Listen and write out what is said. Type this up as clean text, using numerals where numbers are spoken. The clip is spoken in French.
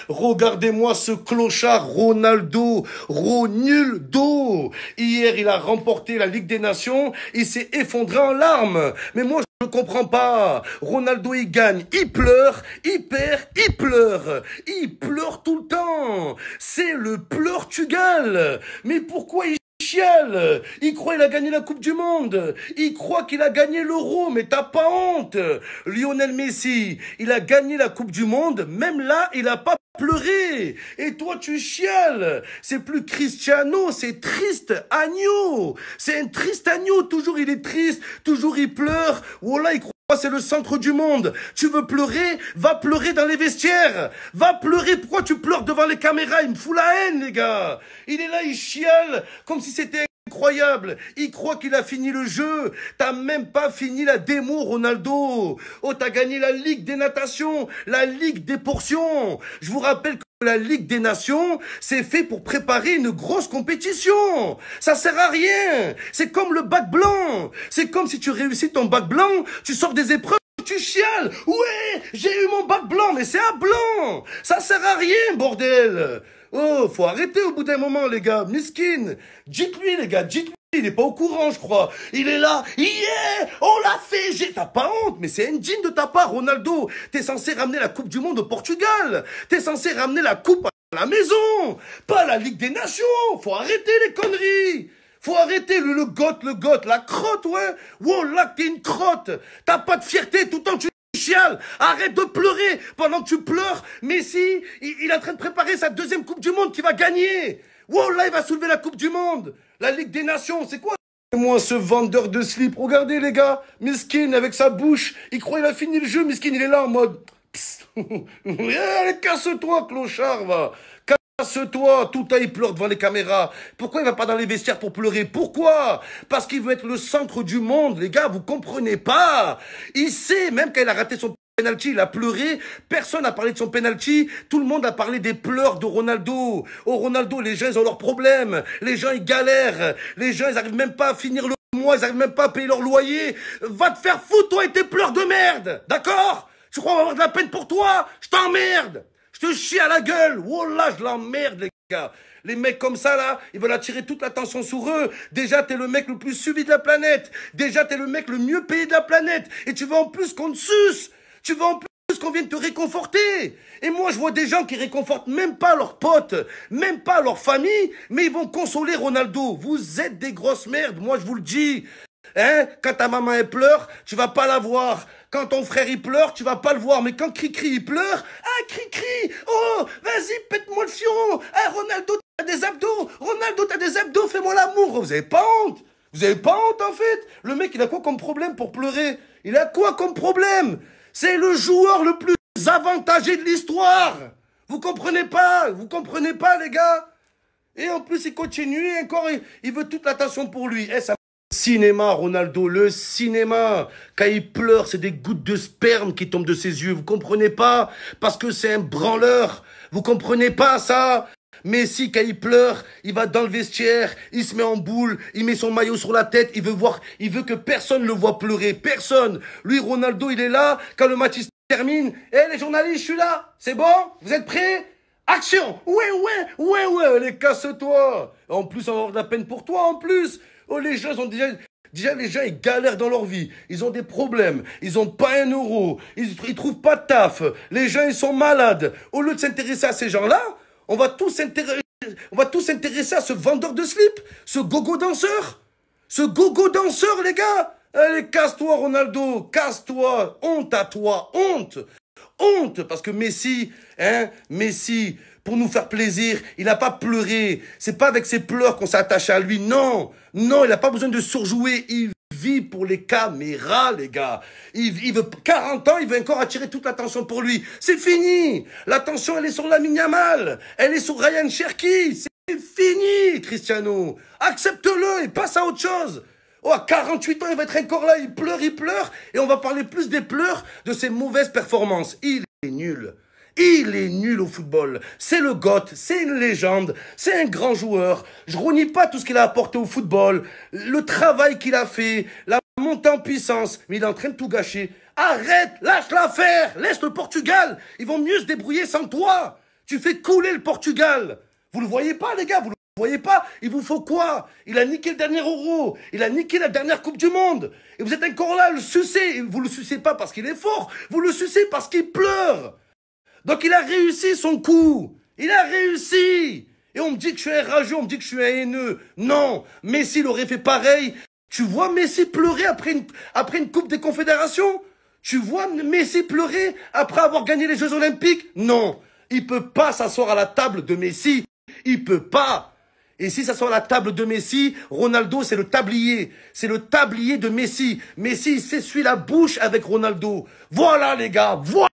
Regardez-moi ce clochard Ronaldo, Ronuldo. Hier, il a remporté la Ligue des Nations, il s'est effondré en larmes. Mais moi, je ne comprends pas. Ronaldo, il gagne, il pleure, il perd, il pleure. Il pleure tout le temps. C'est le pleurtugal. Mais pourquoi il chiale? Il croit qu'il a gagné la Coupe du Monde. Il croit qu'il a gagné l'Euro, mais t'as pas honte. Lionel Messi, il a gagné la Coupe du Monde. Même là, il a pas pleuré. Et toi, tu chiales. C'est plus Cristiano, c'est triste agneau. C'est un triste agneau. Toujours il est triste, toujours il pleure. Voilà, il croit que c'est le centre du monde. Tu veux pleurer? Va pleurer dans les vestiaires. Va pleurer. Pourquoi tu pleures devant les caméras? Il me fout la haine, les gars. Il est là, il chiale comme si c'était incroyable. Il croit qu'il a fini le jeu. T'as même pas fini la démo, Ronaldo. Oh, t'as gagné la Ligue des Natations, la Ligue des Portions. Je vous rappelle que la Ligue des Nations, c'est fait pour préparer une grosse compétition. Ça sert à rien. C'est comme le bac blanc. C'est comme si tu réussis ton bac blanc, tu sors des épreuves, tu chiales. Ouais, j'ai eu mon bac blanc, mais c'est à blanc. Ça sert à rien, bordel. Oh, faut arrêter au bout d'un moment, les gars. Miskin. Dites-lui, les gars, dites-lui. Il est pas au courant, je crois. Il est là. Yeah, on l'a fait. T'as pas honte, mais c'est indigne de ta part, Ronaldo. T'es censé ramener la Coupe du Monde au Portugal. T'es censé ramener la Coupe à la maison. Pas la Ligue des Nations. Faut arrêter les conneries. Faut arrêter le goth, la crotte, ouais. Wow, là, t'es une crotte. T'as pas de fierté tout le temps, tu chiales. Arrête de pleurer pendant que tu pleures. Messi, il est en train de préparer sa deuxième Coupe du Monde qu'il va gagner. Wow, là, il va soulever la Coupe du Monde. La Ligue des Nations, c'est quoi? Moi, ce vendeur de slip, regardez, les gars. Miskin, avec sa bouche, il croit qu'il a fini le jeu. Miskin, il est là en mode... Allez, casse-toi, clochard, va. Casse-toi, tout il pleure devant les caméras. Pourquoi il va pas dans les vestiaires pour pleurer? Pourquoi? Parce qu'il veut être le centre du monde, les gars, vous comprenez pas. Il sait, même quand il a raté son penalty, il a pleuré, personne n'a parlé de son penalty, tout le monde a parlé des pleurs de Ronaldo. Oh, Ronaldo, les gens, ils ont leurs problèmes, les gens, ils galèrent, les gens, ils arrivent même pas à finir le mois, ils arrivent même pas à payer leur loyer. Va te faire foutre, toi et tes pleurs de merde, d'accord? Tu crois qu'on va avoir de la peine pour toi? Je t'emmerde. Je te chie à la gueule. Oh là, je l'emmerde, les gars. Les mecs comme ça, là, ils veulent attirer toute l'attention sur eux. Déjà, t'es le mec le plus suivi de la planète. Déjà, t'es le mec le mieux payé de la planète. Et tu veux en plus qu'on te suce. Tu veux en plus qu'on vienne te réconforter. Et moi, je vois des gens qui réconfortent même pas leurs potes, même pas leur famille, mais ils vont consoler Ronaldo. Vous êtes des grosses merdes, moi, je vous le dis. Hein? Quand ta maman, elle pleure, tu vas pas la voir. Quand ton frère, il pleure, tu vas pas le voir. Mais quand Cricri, il pleure, ah, Cricri, oh, vas-y, pète-moi le fion. Ah, Ronaldo, t'as des abdos. Ronaldo, t'as des abdos, fais-moi l'amour. Vous avez pas honte? Vous avez pas honte, en fait? Le mec, il a quoi comme problème pour pleurer? Il a quoi comme problème? C'est le joueur le plus avantagé de l'histoire. Vous comprenez pas? Vous comprenez pas, les gars? Et en plus, il continue, et encore, il veut toute l'attention pour lui. Eh, ça... Cinéma, Ronaldo, le cinéma. Quand il pleure, c'est des gouttes de sperme qui tombent de ses yeux. Vous comprenez pas? Parce que c'est un branleur. Vous comprenez pas ça? Messi, quand il pleure, il va dans le vestiaire, il se met en boule, il met son maillot sur la tête, il veut que personne le voit pleurer. Personne. Lui, Ronaldo, il est là. Quand le match se termine, les journalistes, je suis là. C'est bon? Vous êtes prêts? Action! Ouais, allez, casse-toi! En plus, on va avoir de la peine pour toi, en plus! Oh, les gens ont déjà, les gens, ils galèrent dans leur vie. Ils ont des problèmes. Ils ont pas un euro. Ils trouvent pas de taf. Les gens, ils sont malades. Au lieu de s'intéresser à ces gens-là, on va tous s'intéresser à ce vendeur de slip, ce gogo danseur. Ce gogo danseur, les gars! Allez, casse-toi, Ronaldo! Casse-toi! Honte à toi! Honte! Honte! Parce que Messi, Messi, pour nous faire plaisir, il n'a pas pleuré. C'est pas avec ses pleurs qu'on s'attache à lui. Non! Non, il n'a pas besoin de surjouer. Il vit pour les caméras, les gars. Il veut 40 ans, il veut encore attirer toute l'attention pour lui. C'est fini! L'attention, elle est sur Lamine Yamal. Elle est sur Ryan Cherki. C'est fini, Cristiano. Accepte-le et passe à autre chose. Oh, à 48 ans, il va être encore là, il pleure, et on va parler plus des pleurs de ses mauvaises performances. Il est nul. Il est nul au football. C'est le GOAT, c'est une légende, c'est un grand joueur. Je renie pas tout ce qu'il a apporté au football, le travail qu'il a fait, la montée en puissance, mais il est en train de tout gâcher. Arrête, lâche l'affaire, laisse le Portugal. Ils vont mieux se débrouiller sans toi. Tu fais couler le Portugal. Vous le voyez pas, les gars, vous le voyez pas? Il vous faut quoi? Il a niqué le dernier Euro. Il a niqué la dernière Coupe du Monde. Et vous êtes encore là, le sucer. Et vous le sucez pas parce qu'il est fort. Vous le sucez parce qu'il pleure. Donc il a réussi son coup. Il a réussi. Et on me dit que je suis un rageux, on me dit que je suis un haineux. Non, Messi il aurait fait pareil. Tu vois Messi pleurer après une Coupe des Confédérations? Tu vois Messi pleurer après avoir gagné les Jeux Olympiques? Non, il peut pas s'asseoir à la table de Messi. Il peut pas. Et si s'asseoir à la table de Messi, Ronaldo, c'est le tablier. C'est le tablier de Messi. Messi, il s'essuie la bouche avec Ronaldo. Voilà les gars, voilà.